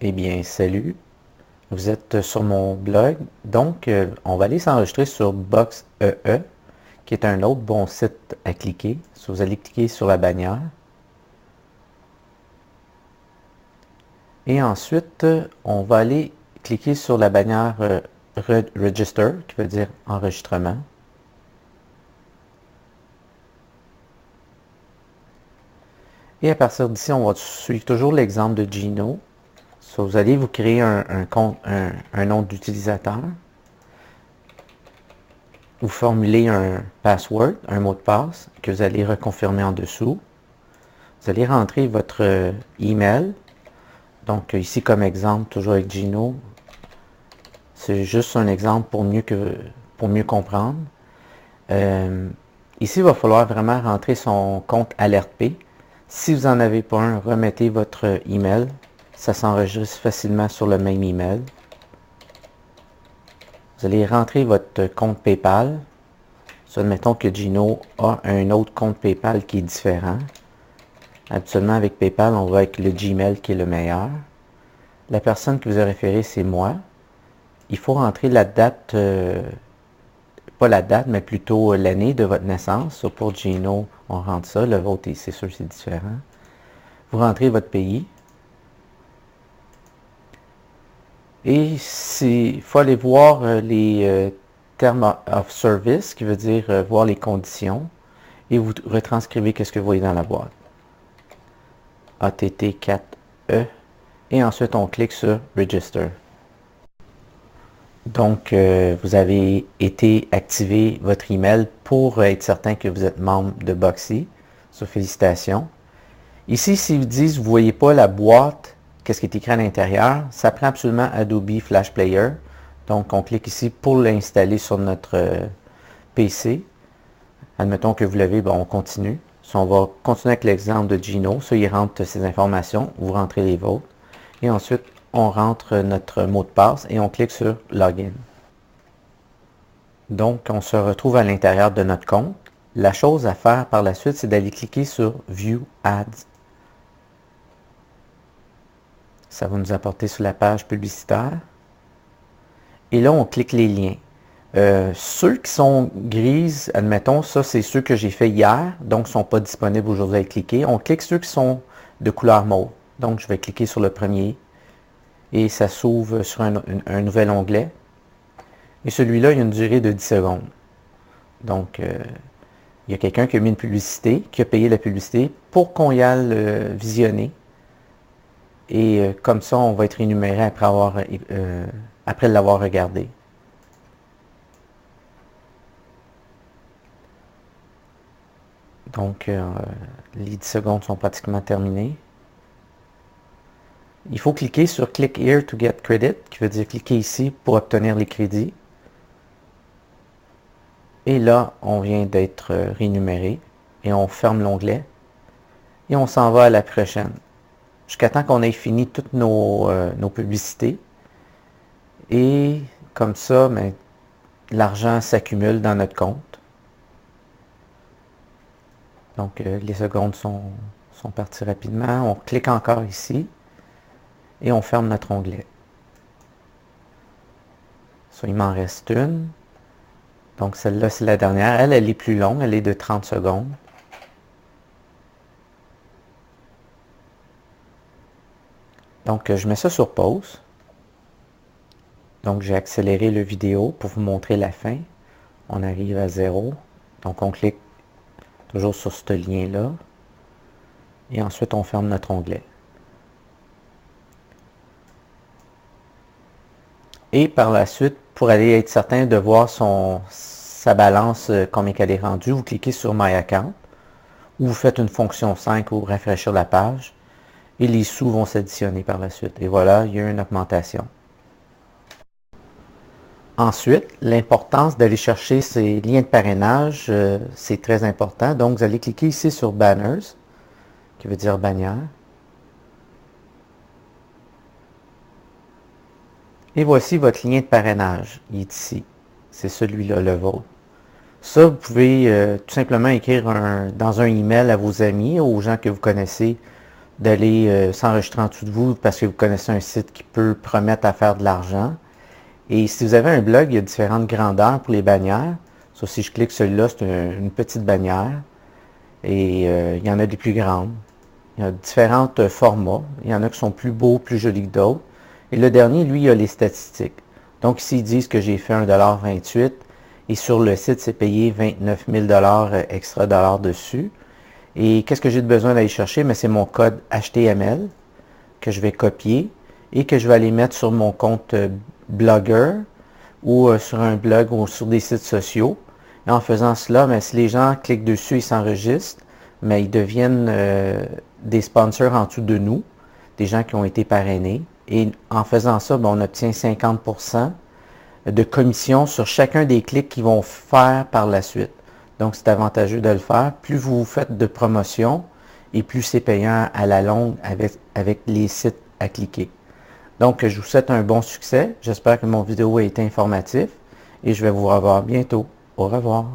Eh bien, salut, vous êtes sur mon blog. Donc, on va aller s'enregistrer sur Box.ee, qui est un autre bon site à cliquer. So, vous allez cliquer sur la bannière. Et ensuite, on va aller cliquer sur la bannière Register, qui veut dire enregistrement. Et à partir d'ici, on va suivre toujours l'exemple de Gino. So, vous allez vous créer un compte, un nom d'utilisateur. Vous formulez un password, un mot de passe, que vous allez reconfirmer en dessous. Vous allez rentrer votre email. Donc ici comme exemple, toujours avec Gino, c'est juste un exemple pour mieux comprendre. Ici, il va falloir vraiment rentrer son compte AlertP. Si vous n'en avez pas un, remettez votre email. Ça s'enregistre facilement sur le même email. Vous allez rentrer votre compte PayPal. So, admettons que Gino a un autre compte PayPal qui est différent. Habituellement, avec PayPal, on va avec le Gmail qui est le meilleur. La personne qui vous a référé, c'est moi. Il faut rentrer la date, pas la date, mais plutôt l'année de votre naissance. So, pour Gino, on rentre ça. Le vôtre, c'est sûr, c'est différent. Vous rentrez votre pays. Et il faut aller voir les termes of service, qui veut dire voir les conditions. Et vous retranscrivez ce que vous voyez dans la boîte. ATT4E. Et ensuite, on clique sur Register. Donc, vous avez été activer votre email pour être certain que vous êtes membre de Boxy. So, félicitations. Ici, s'ils vous disent vous ne voyez pas la boîte, qu'est-ce qui est écrit à l'intérieur, ça prend absolument Adobe Flash Player. Donc, on clique ici pour l'installer sur notre PC. Admettons que vous l'avez, on continue. So, on va continuer avec l'exemple de Gino. So, il rentre ses informations, vous rentrez les vôtres. Et ensuite, on rentre notre mot de passe et on clique sur Login. Donc, on se retrouve à l'intérieur de notre compte. La chose à faire par la suite, c'est d'aller cliquer sur View Ads. Ça va nous apporter sur la page publicitaire. Et là, on clique les liens. Ceux qui sont grises, admettons, ça c'est ceux que j'ai fait hier, donc ne sont pas disponibles aujourd'hui à cliquer. On clique ceux qui sont de couleur mauve. Donc, je vais cliquer sur le premier. Et ça s'ouvre sur un nouvel onglet. Et celui-là, il y a une durée de 10 secondes. Donc, il y a quelqu'un qui a mis une publicité, qui a payé la publicité pour qu'on y aille visionner. Et comme ça, on va être énuméré après l'avoir regardé. Donc, les 10 secondes sont pratiquement terminées. Il faut cliquer sur Click here to get credit, qui veut dire cliquer ici pour obtenir les crédits. Et là, on vient d'être rémunéré et on ferme l'onglet et on s'en va à la prochaine. Jusqu'à temps qu'on ait fini toutes nos publicités. Et comme ça, l'argent s'accumule dans notre compte. Donc, les secondes sont parties rapidement. On clique encore ici. Et on ferme notre onglet. So, il m'en reste une. Donc celle-là, c'est la dernière. Elle est plus longue. Elle est de 30 secondes. Donc, je mets ça sur pause. Donc, j'ai accéléré le vidéo pour vous montrer la fin. On arrive à 0. Donc, on clique toujours sur ce lien-là. Et ensuite, on ferme notre onglet. Et par la suite, pour aller être certain de voir sa balance, combien qu'elle est rendue, vous cliquez sur My Account, ou vous faites une fonction 5 pour rafraîchir la page, et les sous vont s'additionner par la suite. Et voilà, il y a une augmentation. Ensuite, l'importance d'aller chercher ces liens de parrainage, c'est très important. Donc, vous allez cliquer ici sur Banners, qui veut dire bannière. Et voici votre lien de parrainage. Il est ici. C'est celui-là, le vôtre. Ça, vous pouvez tout simplement écrire dans un email à vos amis, aux gens que vous connaissez, d'aller s'enregistrer en dessous de vous parce que vous connaissez un site qui peut promettre à faire de l'argent. Et si vous avez un blog, il y a différentes grandeurs pour les bannières. Ça, si je clique celui-là, c'est une petite bannière. Et il y en a des plus grandes. Il y a différents formats. Il y en a qui sont plus beaux, plus jolis que d'autres. Et le dernier, lui, il a les statistiques. Donc ici, ils disent que j'ai fait 1,28 $. Et sur le site, c'est payé 29 000 extra dollars dessus. Et qu'est-ce que j'ai besoin d'aller chercher? Mais c'est mon code HTML que je vais copier et que je vais aller mettre sur mon compte Blogger ou sur un blog ou sur des sites sociaux. Et en faisant cela, mais si les gens cliquent dessus, ils s'enregistrent, mais ils deviennent des sponsors en dessous de nous, des gens qui ont été parrainés. Et en faisant ça, on obtient 50% de commission sur chacun des clics qu'ils vont faire par la suite. Donc, c'est avantageux de le faire. Plus vous faites de promotion et plus c'est payant à la longue avec les sites à cliquer. Donc, je vous souhaite un bon succès. J'espère que mon vidéo a été informatif et je vais vous revoir bientôt. Au revoir.